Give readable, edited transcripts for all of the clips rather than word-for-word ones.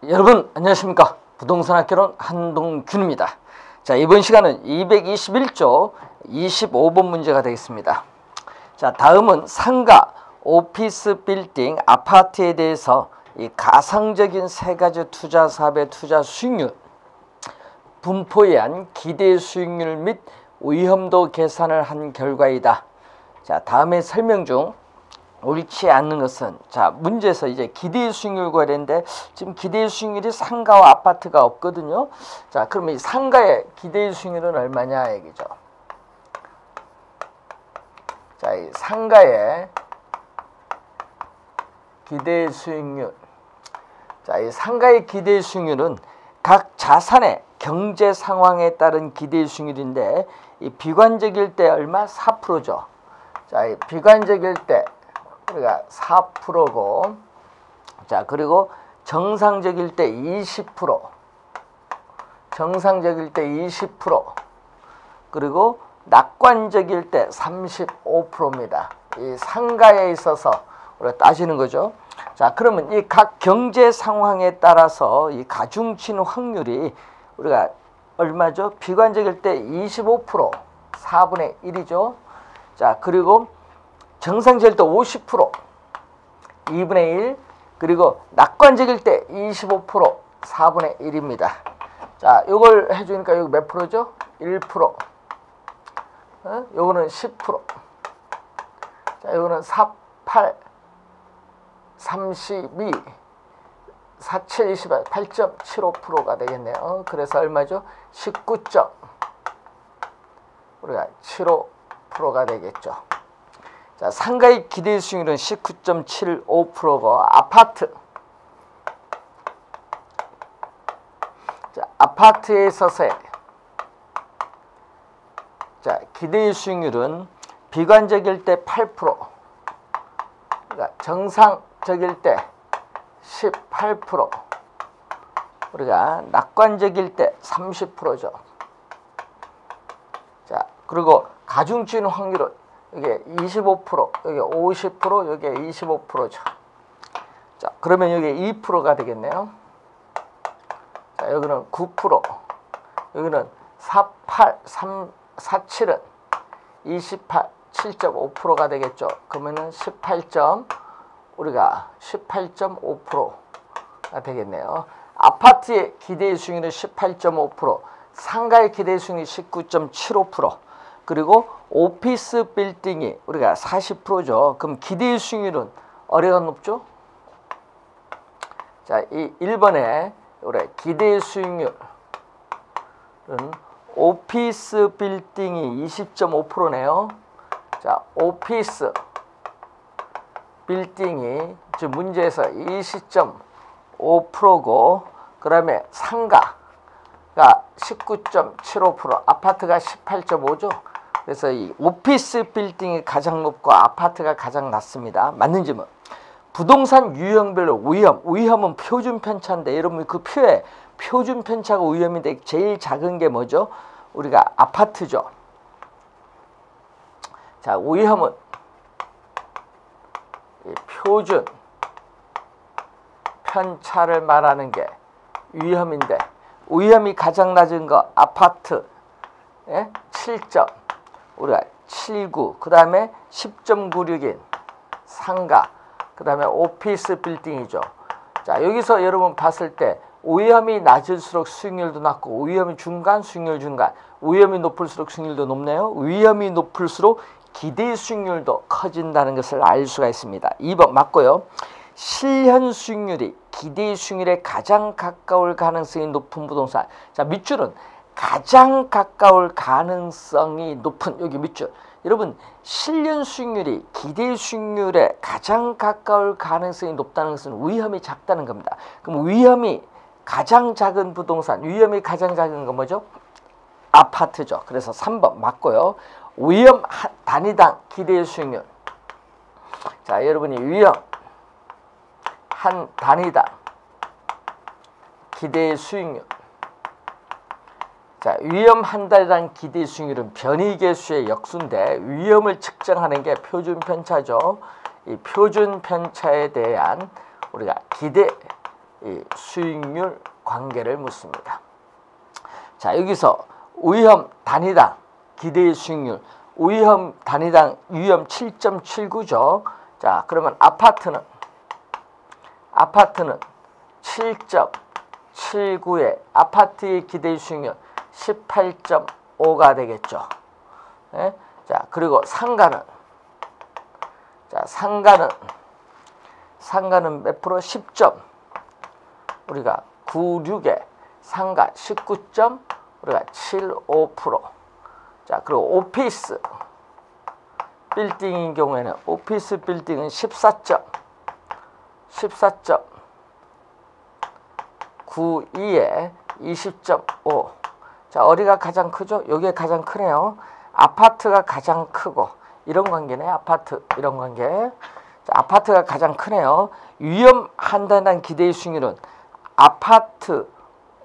여러분 안녕하십니까. 부동산 학개론 한동균입니다. 자, 이번 시간은 221조 25번 문제가 되겠습니다. 자, 다음은 상가, 오피스 빌딩, 아파트에 대해서 이 가상적인 세 가지 투자 사업의 투자 수익률, 분포에 의한 기대 수익률 및 위험도 계산을 한 결과이다. 자, 다음의 설명 중 옳지 않는 것은, 자, 문제에서 이제 기대 수익률과 관련돼 지금 기대 수익률이 상가와 아파트가 없거든요. 자, 그러면 이 상가의 기대 수익률은 얼마냐 얘기죠. 자, 이 상가의 기대 수익률. 자, 이 상가의 기대 수익률은 각 자산의 경제 상황에 따른 기대 수익률인데, 이 비관적일 때 얼마? 4%죠. 자, 이 비관적일 때 우리가 4%고, 자, 그리고 정상적일 때 20%, 정상적일 때 20%, 그리고 낙관적일 때 35%입니다. 이 상가에 있어서 우리가 따지는 거죠. 자, 그러면 이 각 경제 상황에 따라서 이 가중치는 확률이 우리가 얼마죠? 비관적일 때 25%, 4분의 1이죠. 자, 그리고 정상적일 때 50%, 2분의 1, 그리고 낙관적일 때 25%, 4분의 1입니다. 자, 요걸 해주니까 여기 몇 프로죠? 1%. 요거는 10%. 자, 요거는 4, 8, 32, 4, 7, 28, 8.75%가 되겠네요. 그래서 얼마죠? 19점. 우리가 75%가 되겠죠. 자, 상가의 기대 수익률은 19.75%고, 아파트. 자, 아파트에 있어서의 자, 기대 수익률은 비관적일 때 8%, 그러니까 정상적일 때 18%, 우리가 낙관적일 때 30%죠. 자, 그리고 가중치는 확률은 이게 25%, 여기 50%, 여기 25%죠. 자, 그러면 여기 2%가 되겠네요. 자, 여기는 9%, 여기는 48, 47은 28, 7.5%가 되겠죠. 그러면은 18.5%가 되겠네요. 아파트의 기대 수익률은 18.5%, 상가의 기대 수익률이 19.75%, 그리고 오피스 빌딩이 우리가 40%죠. 그럼 기대 수익률은 어디가 높죠? 자, 이 1번에 우리 기대 수익률은 오피스 빌딩이 20.5%네요. 자, 오피스 빌딩이 지금 문제에서 20.5%고, 그 다음에 상가가 19.75%, 아파트가 18.5죠. 그래서 이 오피스 빌딩이 가장 높고 아파트가 가장 낮습니다. 맞는 질문. 부동산 유형별로 위험은 표준 편차인데, 여러분 그 표에 표준 편차가 위험인데 제일 작은 게 뭐죠? 우리가 아파트죠. 자, 위험은 표준 편차를 말하는 게 위험인데, 위험이 가장 낮은 거 아파트 7점, 우리가 79, 그 다음에 10.96인 상가, 그 다음에 오피스 빌딩이죠. 자, 여기서 여러분 봤을 때 위험이 낮을수록 수익률도 낮고, 위험이 중간, 수익률 중간, 위험이 높을수록 수익률도 높네요. 위험이 높을수록 기대 수익률도 커진다는 것을 알 수가 있습니다. 2번 맞고요. 실현 수익률이 기대 수익률에 가장 가까울 가능성이 높은 부동산. 자, 밑줄은 가장 가까울 가능성이 높은, 여기 밑줄. 여러분, 실현 수익률이 기대 수익률에 가장 가까울 가능성이 높다는 것은 위험이 작다는 겁니다. 그럼 위험이 가장 작은 부동산, 위험이 가장 작은 건 뭐죠? 아파트죠. 그래서 3번 맞고요. 위험 단위당 기대 수익률. 자, 여러분이 위험 한 단위당 기대 수익률. 자, 위험 한 단위당 기대 수익률은 변이계수의 역수인데, 위험을 측정하는 게 표준 편차죠. 이 표준 편차에 대한 우리가 기대 이 수익률 관계를 묻습니다. 자, 여기서 위험 단위당 기대 수익률, 위험 단위당 위험 7.79죠. 자, 그러면 아파트는 7.79에 아파트의 기대 수익률 18.5가 되겠죠. 네? 자, 그리고 상가는 몇 프로? 10점. 우리가 96에 상가 19점, 우리가 75%. 자, 그리고 오피스 빌딩인 경우에는 오피스 빌딩은 14.92에 20.5. 자, 어디가 가장 크죠? 여기가 가장 크네요. 아파트가 가장 크고 이런 관계네. 아파트 이런 관계. 자, 아파트가 가장 크네요. 위험 한단한 기대 수익률은 아파트,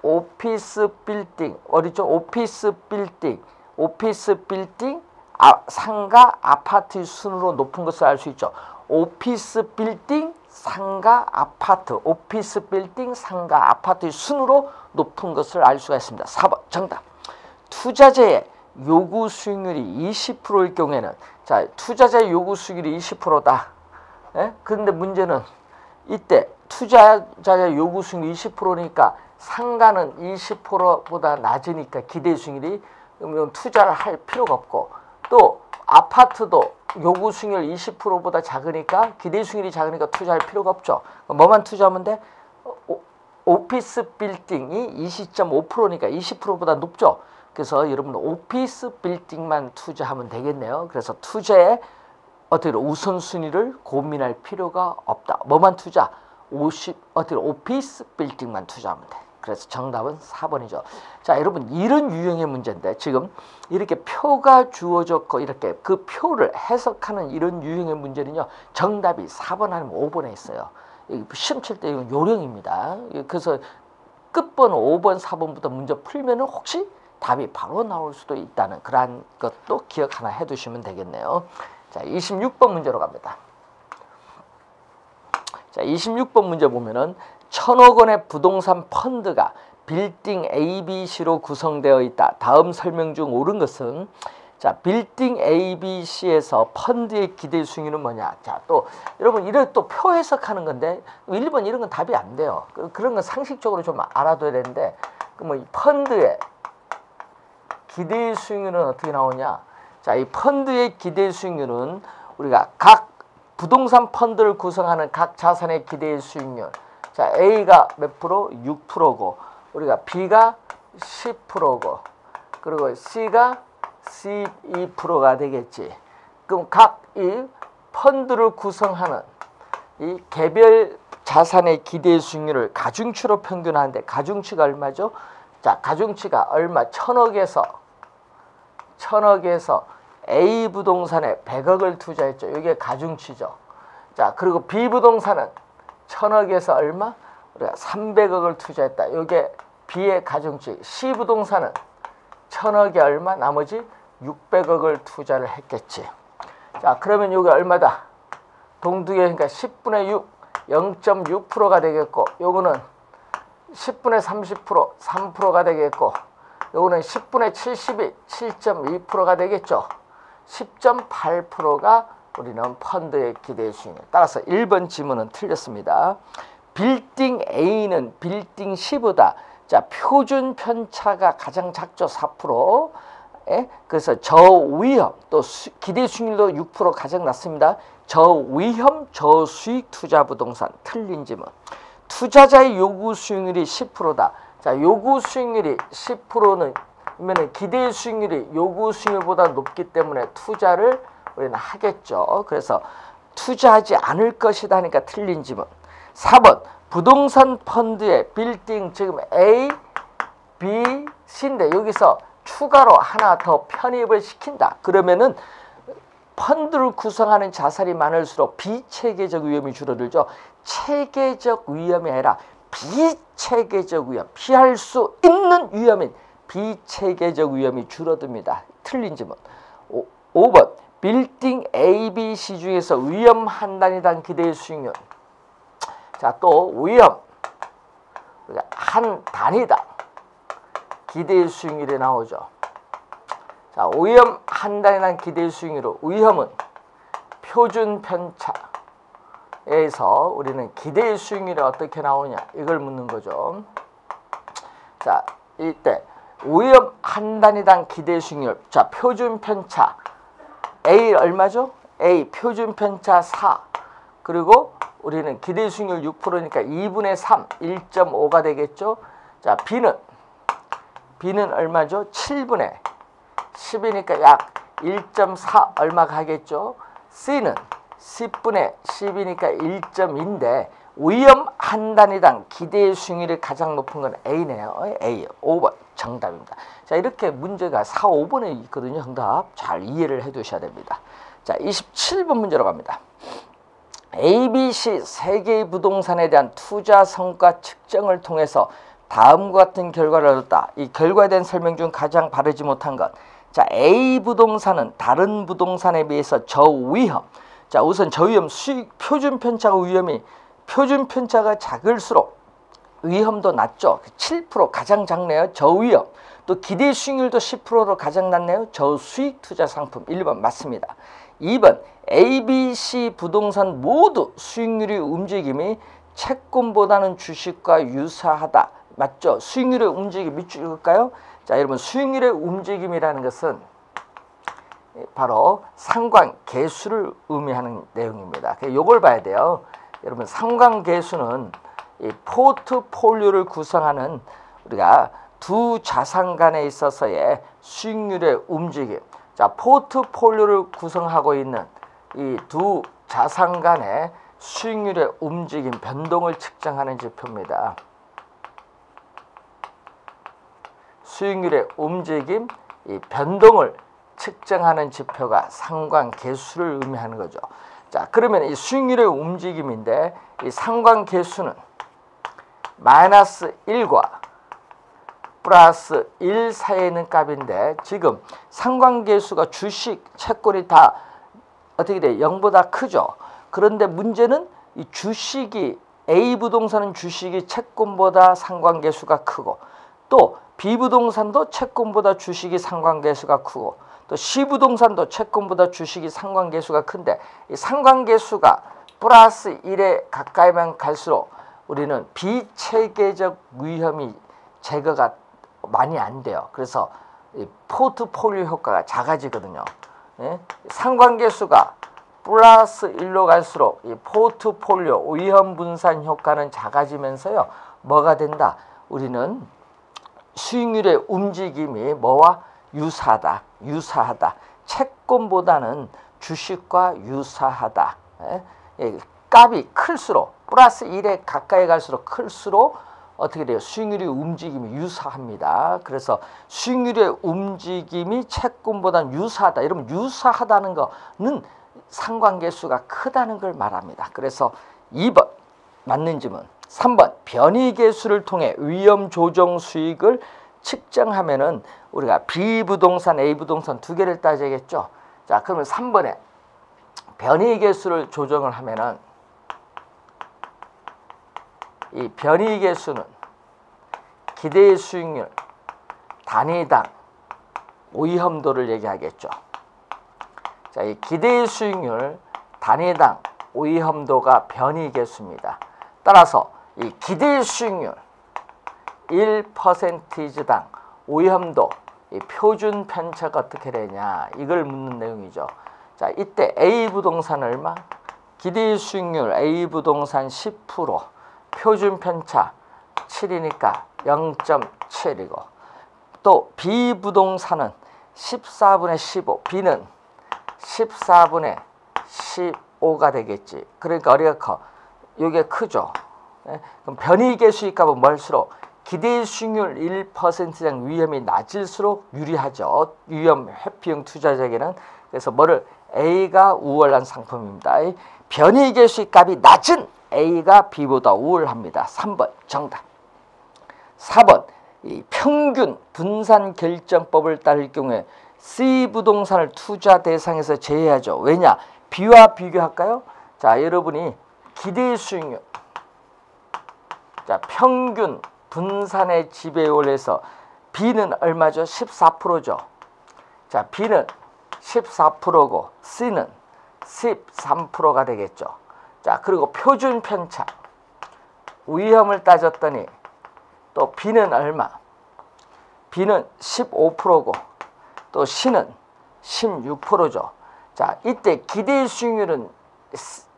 오피스 빌딩 어디죠? 오피스 빌딩, 상가, 아파트 순으로 높은 것을 알 수 있죠. 오피스 빌딩, 상가, 아파트, 오피스 빌딩, 상가, 아파트 순으로 높은 것을 알 수가 있습니다. 4번 정답. 투자자의 요구 수익률이 20%일 경우에는, 자, 투자자의 요구 수익률이 20%다. 예? 근데 문제는 이때 투자자의 요구 수익률이 20%니까 상가는 20%보다 낮으니까 기대 수익률이, 그러면 투자를 할 필요가 없고, 또 아파트도 요구 수익률 20%보다 작으니까 기대 수익률이 작으니까 투자할 필요가 없죠. 뭐만 투자하면 돼? 오피스 빌딩이 20.5%니까 20%보다 높죠. 그래서 여러분 오피스 빌딩만 투자하면 되겠네요. 그래서 투자에 어떻게 우선순위를 고민할 필요가 없다. 뭐만 투자? 오피스 빌딩만 투자하면 돼. 그래서 정답은 4번이죠. 자, 여러분 이런 유형의 문제인데 지금 이렇게 표가 주어졌고 이렇게 그 표를 해석하는 이런 유형의 문제는요. 정답이 4번 아니면 5번에 있어요. 시험 칠 때 이건 요령입니다. 그래서 끝번호 5번, 4번부터 문제 풀면은 혹시 답이 바로 나올 수도 있다는 그러한 것도 기억 하나 해두시면 되겠네요. 자, 26번 문제로 갑니다. 자, 26번 문제 보면은 1,000억 원의 부동산 펀드가 빌딩 ABC로 구성되어 있다. 다음 설명 중 옳은 것은? 자, 빌딩 ABC에서 펀드의 기대 수익률은 뭐냐? 자, 또 여러분 이런 또 표 해석하는 건데 1번 이런 건 답이 안 돼요. 그런 건 상식적으로 좀 알아둬야 되는데, 뭐 이 펀드의 기대 수익률은 어떻게 나오냐? 자, 이 펀드의 기대 수익률은 우리가 각 부동산 펀드를 구성하는 각 자산의 기대 수익률. 자, A가 몇 프로? 6%고, 우리가 B가 10%고, 그리고 C가 12%가 되겠지. 그럼 각 이 펀드를 구성하는 이 개별 자산의 기대 수익률을 가중치로 평균하는데, 가중치가 얼마죠? 자, 가중치가 얼마? 1,000억에서 A 부동산에 100억을 투자했죠. 이게 가중치죠. 자, 그리고 B 부동산은 1,000억에서 얼마? 우리가 300억을 투자했다. 이게 B의 가중치. C 부동산은 1,000억에 얼마? 나머지 600억을 투자를 했겠지. 자, 그러면 이게 얼마다? 동두개, 그러니까 10분의 6, 0.6%가 되겠고, 요거는 10분의 30%, 3%가 되겠고, 요거는 10분의 72, 7.2%가 되겠죠. 10.8%가 우리는 펀드의 기대 수익률. 따라서 1번 지문은 틀렸습니다. 빌딩 A는 빌딩 C보다, 자, 표준 편차가 가장 작죠. 4%. 그래서 저위험, 또 기대 수익률도 6% 가장 낮습니다. 저위험, 저수익 투자 부동산. 틀린 지문. 투자자의 요구 수익률이 10%다. 자, 요구 수익률이 10%는 기대 수익률이 요구 수익률보다 높기 때문에 투자를 우리는 하겠죠. 그래서 투자하지 않을 것이다 하니까 틀린 지문. 4번 부동산 펀드의 빌딩, 지금 A, B, C인데 여기서 추가로 하나 더 편입을 시킨다. 그러면은 펀드를 구성하는 자산이 많을수록 비체계적 위험이 줄어들죠. 체계적 위험이 아니라 비체계적 위험, 피할 수 있는 위험인 비체계적 위험이 줄어듭니다. 틀린 지문. 5번 빌딩 A, B, C 중에서 위험 한 단위당 기대 수익률. 자, 또 위험 한 단위당 기대 수익률이 나오죠. 자, 위험 한 단위당 기대 수익률로 위험은 표준 편차에서 우리는 기대 수익률이 어떻게 나오느냐 이걸 묻는 거죠. 자, 이때 위험 한 단위당 기대 수익률. 자, 표준 편차 A 얼마죠? A 표준 편차 4. 그리고 우리는 기대 수익률 6%니까 2분의 3, 1.5가 되겠죠. 자, B는 얼마죠? 7분의 10이니까 약 1.4 얼마 가겠죠. C는 10분의 10이니까 1.2인데 위험 한 단위당 기대 수익률이 가장 높은 건 A네요. A 5번 정답입니다. 자, 이렇게 문제가 4, 5번에 있거든요. 정답 잘 이해를 해 두셔야 됩니다. 자, 27번 문제로 갑니다. A, B, C 세 개의 부동산에 대한 투자 성과 측정을 통해서 다음과 같은 결과를 얻었다. 이 결과에 대한 설명 중 가장 바르지 못한 것. 자, A 부동산은 다른 부동산에 비해서 저위험. 자, 우선 저위험 수익 표준 편차가 위험이 표준 편차가 작을수록 위험도 낮죠. 7% 가장 작네요. 저위험. 또 기대 수익률도 10%로 가장 낮네요. 저수익 투자 상품 1번 맞습니다. 2번 A, B, C 부동산 모두 수익률의 움직임이 채권보다는 주식과 유사하다. 맞죠? 수익률의 움직임이 찍을까요? 자, 여러분 수익률의 움직임이라는 것은 바로 상관계수를 의미하는 내용입니다. 이걸 봐야 돼요. 여러분 상관계수는 이 포트폴리오를 구성하는 우리가 두 자산 간에 있어서의 수익률의 움직임. 자, 포트폴리오를 구성하고 있는 이 두 자산 간의 수익률의 움직임, 변동을 측정하는 지표입니다. 수익률의 움직임, 이 변동을 측정하는 지표가 상관계수를 의미하는 거죠. 자, 그러면 이 수익률의 움직임인데 이 상관계수는 마이너스 1과 플러스 1 사이에 있는 값인데 지금 상관계수가 주식, 채권이 다 어떻게 돼? 0보다 크죠. 그런데 문제는 이 주식이 A 부동산은 주식이 채권보다 상관계수가 크고 또 B 부동산도 채권보다 주식이 상관계수가 크고 또 C 부동산도 채권보다 주식이 상관계수가 큰데 이 상관계수가 플러스 1에 가까이만 갈수록 우리는 비체계적 위험이 제거가 많이 안 돼요. 그래서 이 포트폴리오 효과가 작아지거든요. 예? 상관계수가 플러스 1로 갈수록 이 포트폴리오 위험 분산 효과는 작아지면서요. 뭐가 된다? 우리는 수익률의 움직임이 뭐와 유사하다. 채권보다는 주식과 유사하다. 예? 값이 클수록 플러스 1에 가까이 갈수록 클수록 어떻게 돼요? 수익률의 움직임이 유사합니다. 그래서 수익률의 움직임이 채권보다는 유사하다. 여러분 유사하다는 거는 상관계수가 크다는 걸 말합니다. 그래서 2번 맞는 질문. 3번 변이계수를 통해 위험 조정 수익을 측정하면은 우리가 B 부동산, A 부동산 두 개를 따져야겠죠. 자, 그러면 3번에 변이계수를 조정을 하면은 이 변이계수는 기대 수익률 단위당 위험도를 얘기하겠죠. 자, 이 기대 수익률 단위당 위험도가 변이계수입니다. 따라서 이 기대 수익률 1%당 위험도 이 표준 편차가 어떻게 되냐 이걸 묻는 내용이죠. 자, 이때 A 부동산 얼마? 기대 수익률 A 부동산 10%, 표준 편차 7이니까 0.7이고 또 B 부동산은 14분의 15, B는 14분의 15가 되겠지. 그러니까 어디가 커? 이게 크죠. 예? 그럼 변이계수의 값은 뭘수록 기대 수익률 1%당 위험이 낮을수록 유리하죠. 위험 회피형 투자자에게는. 그래서 뭐를 A가 우월한 상품입니다. 변이계수의 값이 낮은 A가 B보다 우월합니다. 3번 정답. 4번 이 평균 분산 결정법을 따를 경우에 C 부동산을 투자 대상에서 제외하죠. 왜냐? B와 비교할까요? 자, 여러분이 기대 수익률, 자, 평균 분산의 지배에 원래서 B는 얼마죠? 14%죠. 자, B는 14%고 C는 13%가 되겠죠. 자, 그리고 표준 편차 위험을 따졌더니 또 B는 얼마? B는 15%고 또 C는 16%죠. 자, 이때 기대 수익률은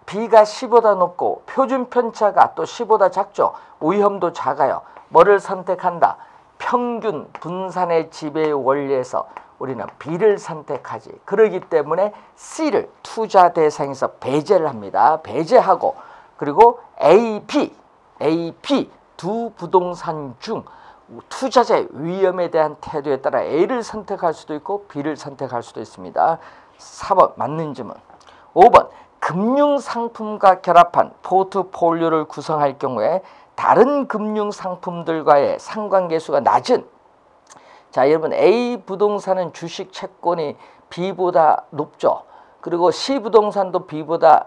B가 C보다 높고 표준 편차가 또 C보다 작죠. 위험도 작아요. 뭐를 선택한다? 평균 분산의 지배의 원리에서 우리는 B를 선택하지. 그러기 때문에 C를 투자 대상에서 배제를 합니다. 배제하고 그리고 A, B 두 부동산 중 투자자의 위험에 대한 태도에 따라 A를 선택할 수도 있고 B를 선택할 수도 있습니다. 4번 맞는 질문. 5번 금융상품과 결합한 포트폴리오를 구성할 경우에 다른 금융상품들과의 상관계수가 낮은, 자 여러분 A 부동산은 주식 채권이 B보다 높죠. 그리고 C 부동산도 B보다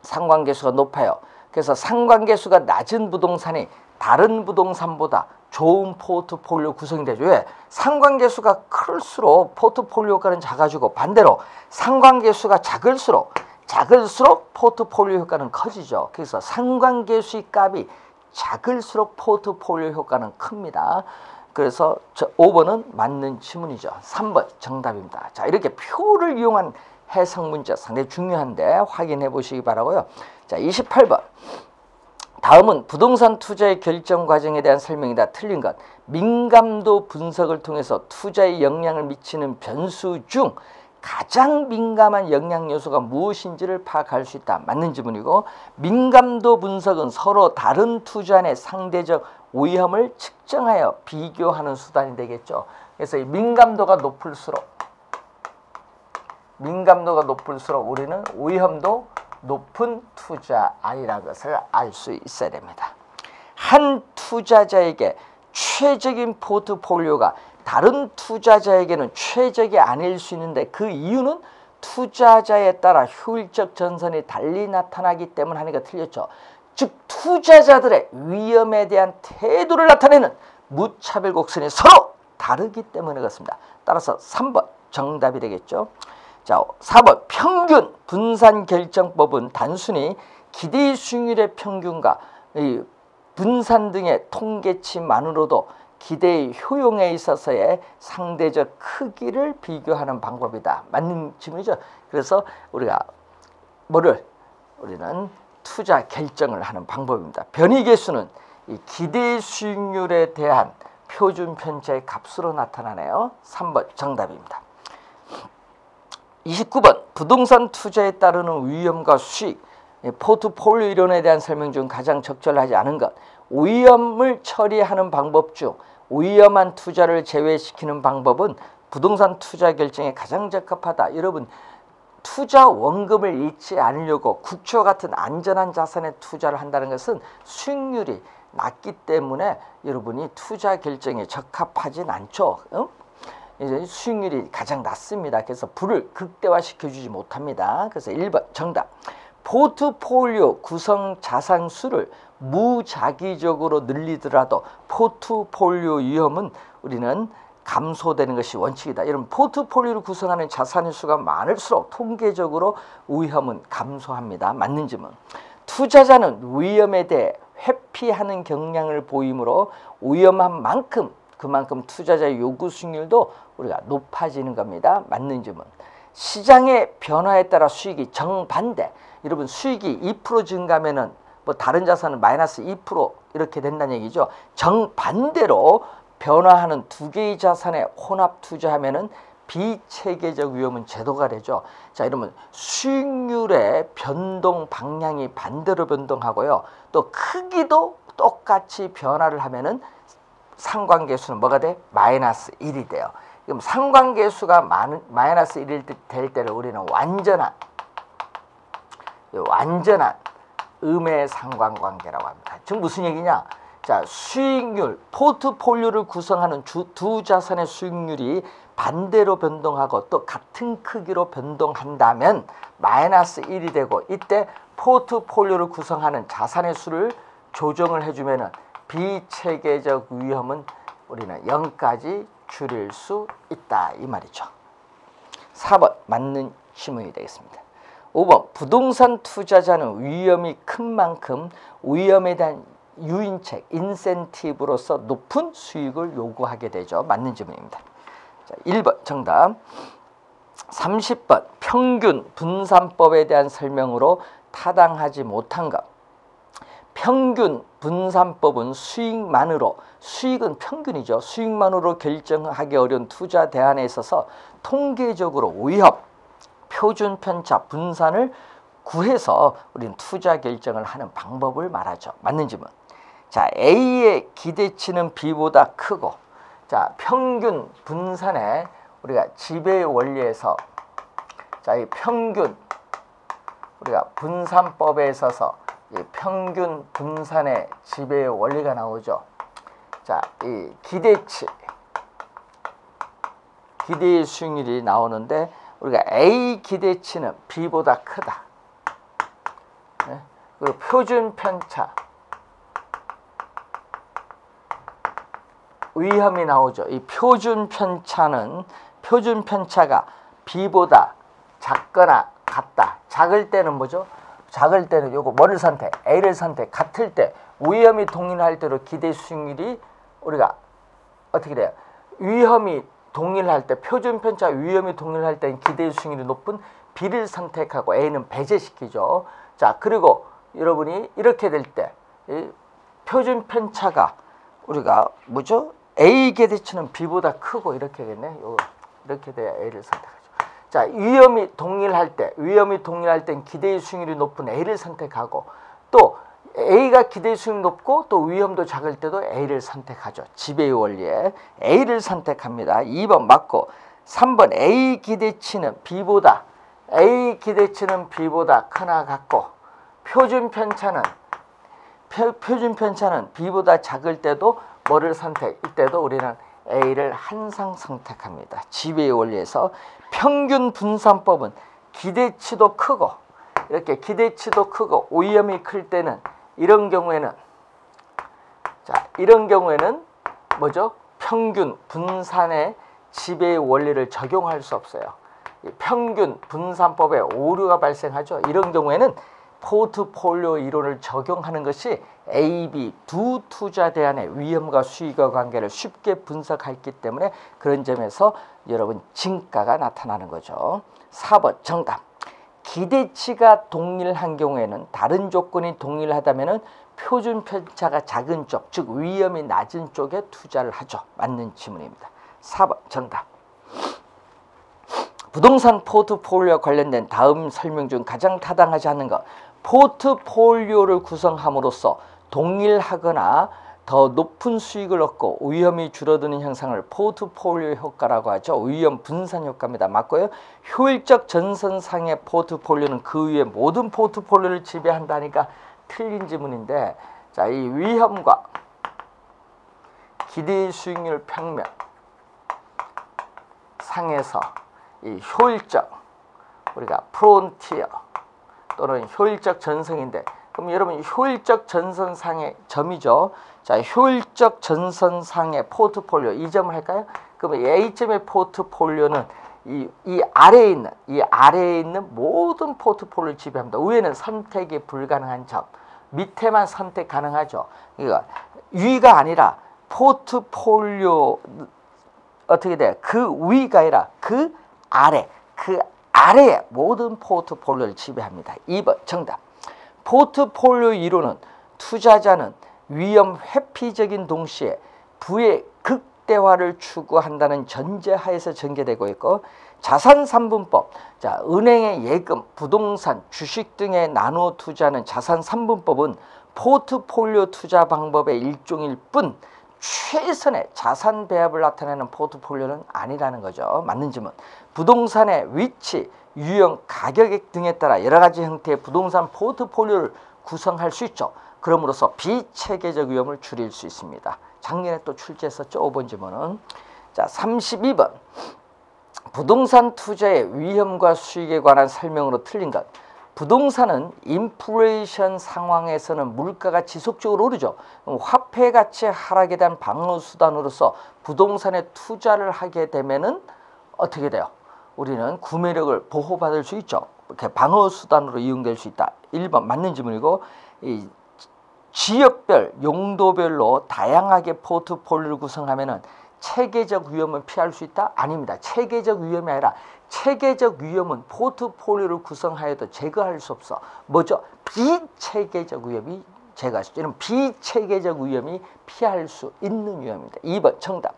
상관계수가 높아요. 그래서 상관계수가 낮은 부동산이 다른 부동산보다 좋은 포트폴리오 구성이 되죠. 왜? 상관계수가 클수록 포트폴리오 효과는 작아지고 반대로 상관계수가 작을수록 포트폴리오 효과는 커지죠. 그래서 상관계수의 값이 작을수록 포트폴리오 효과는 큽니다. 그래서 5번은 맞는 지문이죠. 3번 정답입니다. 자, 이렇게 표를 이용한 해석 문제 상당히 중요한데 확인해 보시기 바라고요. 자, 28번. 다음은 부동산 투자의 결정 과정에 대한 설명이다. 틀린 것. 민감도 분석을 통해서 투자에 영향을 미치는 변수 중 가장 민감한 영향 요소가 무엇인지를 파악할 수 있다. 맞는 지문이고, 민감도 분석은 서로 다른 투자의 상대적 위험을 측정하여 비교하는 수단이 되겠죠. 그래서 이 민감도가 높을수록 우리는 위험도 높은 투자 아니라는 것을 알 수 있어야 됩니다. 한 투자자에게 최적인 포트폴리오가 다른 투자자에게는 최적이 아닐 수 있는데 그 이유는 투자자에 따라 효율적 전선이 달리 나타나기 때문 하니까 틀렸죠. 즉 투자자들의 위험에 대한 태도를 나타내는 무차별 곡선이 서로 다르기 때문에 그렇습니다. 따라서 3번 정답이 되겠죠. 자, 4번 평균 분산 결정법은 단순히 기대 수익률의 평균과 이 분산 등의 통계치만으로도 기대의 효용에 있어서의 상대적 크기를 비교하는 방법이다. 맞는 질문이죠. 그래서 우리가 우리는 투자 결정을 하는 방법입니다. 변이계수는 이 기대 수익률에 대한 표준 편차의 값으로 나타나네요. 3번 정답입니다. 29번 부동산 투자에 따르는 위험과 수익, 포트폴리오 이론에 대한 설명 중 가장 적절하지 않은 것. 위험을 처리하는 방법 중 위험한 투자를 제외시키는 방법은 부동산 투자 결정에 가장 적합하다. 여러분 투자 원금을 잃지 않으려고 국채와 같은 안전한 자산에 투자를 한다는 것은 수익률이 낮기 때문에 여러분이 투자 결정에 적합하진 않죠. 이제 수익률이 가장 낮습니다. 그래서 불을 극대화시켜주지 못합니다. 그래서 1번 정답. 포트폴리오 구성 자산 수를 무작위적으로 늘리더라도 포트폴리오 위험은 우리는 감소되는 것이 원칙이다. 이런 포트폴리오를 구성하는 자산의 수가 많을수록 통계적으로 위험은 감소합니다. 맞는 질문. 투자자는 위험에 대해 회피하는 경향을 보이므로 위험한 만큼 그만큼 투자자의 요구 수익률도 우리가 높아지는 겁니다. 맞는 질문. 시장의 변화에 따라 수익이 정반대. 여러분 수익이 2% 증가하면은 뭐 다른 자산은 마이너스 2% 이렇게 된다는 얘기죠. 정반대로 변화하는 두 개의 자산에 혼합 투자하면은 비체계적 위험은 제도가 되죠. 자, 이러면 수익률의 변동 방향이 반대로 변동하고요. 또 크기도 똑같이 변화를 하면은 상관계수는 뭐가 돼? 마이너스 1이 돼요. 그럼 상관계수가 마이너스 1이 될 때를 우리는 완전한 음의 상관관계라고 합니다. 지금 무슨 얘기냐? 자, 수익률, 포트폴리오를 구성하는 두 자산의 수익률이 반대로 변동하고 또 같은 크기로 변동한다면 마이너스 1이 되고, 이때 포트폴리오를 구성하는 자산의 수를 조정을 해주면은 비체계적 위험은 우리는 0까지 줄일 수 있다 이 말이죠. 4번 맞는 질문이 되겠습니다. 5번 부동산 투자자는 위험이 큰 만큼 위험에 대한 유인책, 인센티브로서 높은 수익을 요구하게 되죠. 맞는 질문입니다. 자, 1번 정답. 30번 평균 분산법에 대한 설명으로 타당하지 못한 것. 평균 분산법은 수익은 평균이죠. 수익만으로 결정하기 어려운 투자 대안에 있어서 통계적으로 위험, 표준 편차, 분산을 구해서 우리는 투자 결정을 하는 방법을 말하죠. 맞는 질문. 자, A의 기대치는 B보다 크고, 자, 평균 분산에 우리가 지배의 원리에서, 자, 이 평균 우리가 분산법에 있어서 이 평균 분산의 지배의 원리가 나오죠. 자, 이 기대의 수익률이 나오는데 우리가 A 기대치는 B보다 크다. 네? 그리고 표준 편차 위험이 나오죠. 이 표준 편차가 B보다 작거나 같다. 작을 때는 뭐죠? 작을 때는 요거 뭐를 선택? A를 선택. 같을 때 위험이 동일할 때로 기대 수익률이 우리가 어떻게 돼요? 위험이 동일할 때 표준 편차 위험이 동일할 때는 기대 수익률이 높은 B를 선택하고 A는 배제시키죠. 자, 그리고 여러분이 이렇게 될 때 표준 편차가 우리가 뭐죠? A 기대치는 B보다 크고 이렇게 되겠네. 이렇게 돼야 A를 선택하죠. 자, 위험이 동일할 땐 기대의 수익률이 높은 A를 선택하고 또 A가 기대 수익률이 높고 또 위험도 작을 때도 A를 선택하죠. 지배의 원리에 A를 선택합니다. 2번 맞고 3번 A 기대치는 B보다 크나 같고 표준 편차는 B보다 작을 때도 뭐를 선택? 이때도 우리는 A를 항상 선택합니다. 지배의 원리에서 평균 분산법은 기대치도 크고 이렇게 기대치도 크고 위험이 클 때는 이런 경우에는 뭐죠? 평균 분산의 지배의 원리를 적용할 수 없어요. 평균 분산법에 오류가 발생하죠. 이런 경우에는 포트폴리오 이론을 적용하는 것이 A, B 두 투자 대안의 위험과 수익의 관계를 쉽게 분석했기 때문에 그런 점에서 여러분 진가가 나타나는 거죠. 4번 정답. 기대치가 동일한 경우에는 다른 조건이 동일하다면 표준 편차가 작은 쪽, 즉 위험이 낮은 쪽에 투자를 하죠. 맞는 질문입니다. 4번 정답. 부동산 포트폴리오와 관련된 다음 설명 중 가장 타당하지 않는 것. 포트폴리오를 구성함으로써 동일하거나 더 높은 수익을 얻고 위험이 줄어드는 현상을 포트폴리오 효과라고 하죠. 위험 분산 효과입니다. 맞고요. 효율적 전선상의 포트폴리오는 그 위에 모든 포트폴리오를 지배한다니까 틀린 지문인데, 자, 이 위험과 기대 수익률 평면 상에서 이 효율적 우리가 프론티어 또는 효율적 전선인데, 그럼 여러분 효율적 전선상의 점이죠. 자, 효율적 전선상의 포트폴리오 이 점을 할까요? 그러면 A점의 포트폴리오는 이 아래에 있는 모든 포트폴리오를 지배합니다. 위에는 선택이 불가능한 점, 밑에만 선택 가능하죠. 그러니까 위가 아니라 포트폴리오 어떻게 돼요? 그 위가 아니라 그 아래에 모든 포트폴리오를 지배합니다. 2번 정답. 포트폴리오 이론은 투자자는 위험 회피적인 동시에 부의 극대화를 추구한다는 전제하에서 전개되고 있고, 자산 3분법, 자, 은행의 예금, 부동산, 주식 등에 나누어 투자하는 자산 3분법은 포트폴리오 투자 방법의 일종일 뿐 최선의 자산 배합을 나타내는 포트폴리오는 아니라는 거죠. 맞는 질문. 부동산의 위치, 유형, 가격액 등에 따라 여러 가지 형태의 부동산 포트폴리오를 구성할 수 있죠. 그럼으로써 비체계적 위험을 줄일 수 있습니다. 작년에 또 출제했었죠. 5번 질문은. 자, 32번. 부동산 투자의 위험과 수익에 관한 설명으로 틀린 것. 부동산은 인플레이션 상황에서는 물가가 지속적으로 오르죠. 화폐 가치 하락에 대한 방어 수단으로서 부동산에 투자를 하게 되면은 어떻게 돼요? 우리는 구매력을 보호받을 수 있죠. 이렇게 방어 수단으로 이용될 수 있다. 1번 맞는 질문이고, 이 지역별, 용도별로 다양하게 포트폴리오를 구성하면은 체계적 위험은 피할 수 있다? 아닙니다. 체계적 위험이 아니라 체계적 위험은 포트폴리오를 구성하여도 제거할 수 없어. 뭐죠? 비체계적 위험이 제거할 수 있죠. 이런 비체계적 위험이 피할 수 있는 위험입니다. 2번 정답.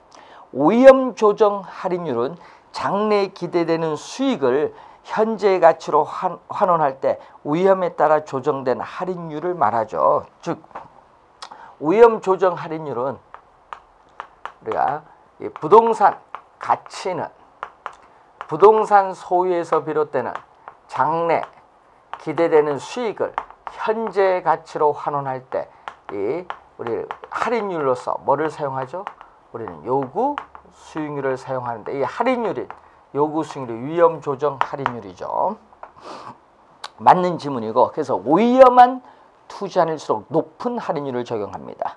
오염 조정 할인율은 장래에 기대되는 수익을 현재 가치로 환원할 때 위험에 따라 조정된 할인율을 말하죠. 즉 오염 조정 할인율은 우리가 이 부동산 가치는 부동산 소유에서 비롯되는 장래 기대되는 수익을 현재 가치로 환원할 때 이 우리 할인율로서 뭐를 사용하죠? 우리는 요구 수익률을 사용하는데, 이 할인율이 요구 수익률이 위험 조정 할인율이죠. 맞는 지문이고, 그래서 위험한 투자일수록 높은 할인율을 적용합니다.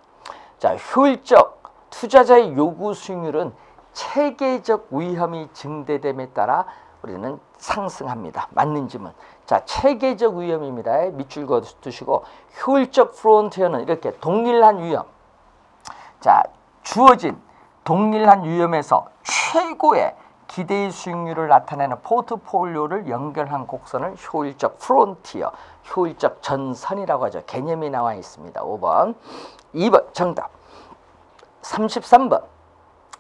자, 효율적 투자자의 요구 수익률은 체계적 위험이 증대됨에 따라 우리는 상승합니다. 맞는 질문. 자, 체계적 위험입니다. 밑줄 그어두시고, 효율적 프론티어는 이렇게 동일한 위험. 자, 주어진 동일한 위험에서 최고의 기대의 수익률을 나타내는 포트폴리오를 연결한 곡선을 효율적 프론티어, 효율적 전선이라고 하죠. 개념이 나와 있습니다. 5번. 2번 정답. 33번.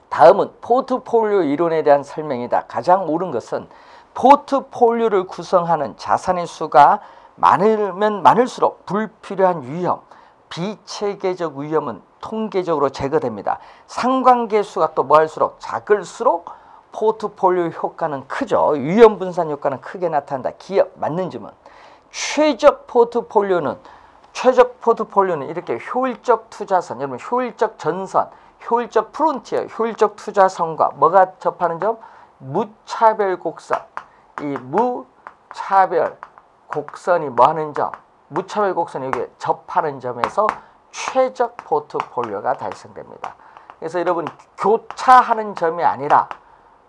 다음은 포트폴리오 이론에 대한 설명이다. 가장 옳은 것은 포트폴리오를 구성하는 자산의 수가 많으면 많을수록 불필요한 위험, 비체계적 위험은 통계적으로 제거됩니다. 상관계 수가 또 뭐할수록 작을수록 포트폴리오 효과는 크죠. 위험 분산 효과는 크게 나타난다. 기업 맞는 질문. 최적 포트폴리오는 이렇게 효율적 투자선, 여러분 효율적 전선, 효율적 프론티어, 효율적 투자선과 뭐가 접하는 점? 무차별 곡선. 이 무차별 곡선이 뭐 하는 점? 무차별 곡선이 여기 접하는 점에서 최적 포트폴리오가 달성됩니다. 그래서 여러분 교차하는 점이 아니라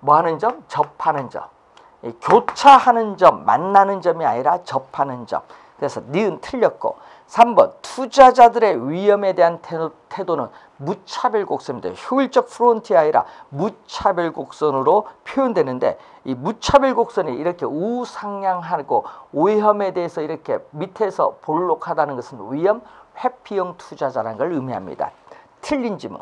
뭐 하는 점? 접하는 점. 이 교차하는 점, 만나는 점이 아니라 접하는 점. 그래서 니은 틀렸고, 3번 투자자들의 위험에 대한 태도는 무차별 곡선입니다. 효율적 프론티어 아니라 무차별 곡선으로 표현되는데, 이 무차별 곡선이 이렇게 우상향하고 위험에 대해서 이렇게 밑에서 볼록하다는 것은 위험 회피형 투자자라는 걸 의미합니다. 틀린 질문.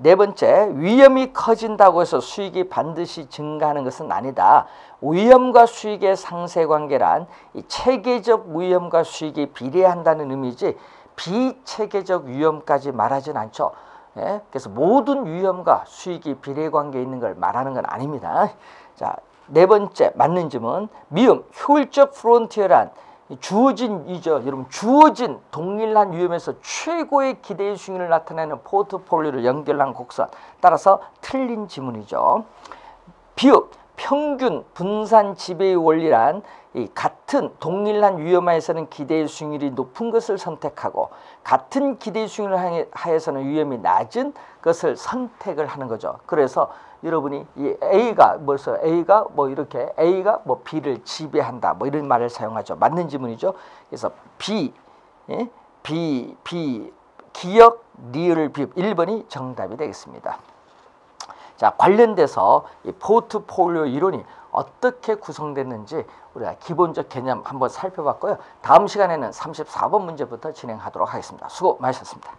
네 번째, 위험이 커진다고 해서 수익이 반드시 증가하는 것은 아니다. 위험과 수익의 상쇄관계란 이 체계적 위험과 수익이 비례한다는 의미지 비체계적 위험까지 말하진 않죠. 예? 그래서 모든 위험과 수익이 비례관계에 있는 걸 말하는 건 아닙니다. 자, 네 번째 맞는 질문. 미음 효율적 프론티어란 주어진이죠. 여러분 주어진 동일한 위험에서 최고의 기대의 수익률을 나타내는 포트폴리오를 연결한 곡선. 따라서 틀린 지문이죠. 비읍 평균 분산 지배의 원리란 이 같은 동일한 위험하에서는 기대의 수익률이 높은 것을 선택하고 같은 기대의 수익률을 하에서는 위험이 낮은 것을 선택을 하는 거죠. 그래서 여러분이 이 A가 뭐 이렇게 A가 뭐 B를 지배한다 뭐 이런 말을 사용하죠. 맞는 지문이죠. 그래서 B 기역 리을 비읍 1번이 정답이 되겠습니다. 자, 관련돼서 이 포트폴리오 이론이 어떻게 구성됐는지 우리가 기본적 개념 한번 살펴봤고요. 다음 시간에는 34번 문제부터 진행하도록 하겠습니다. 수고 많으셨습니다.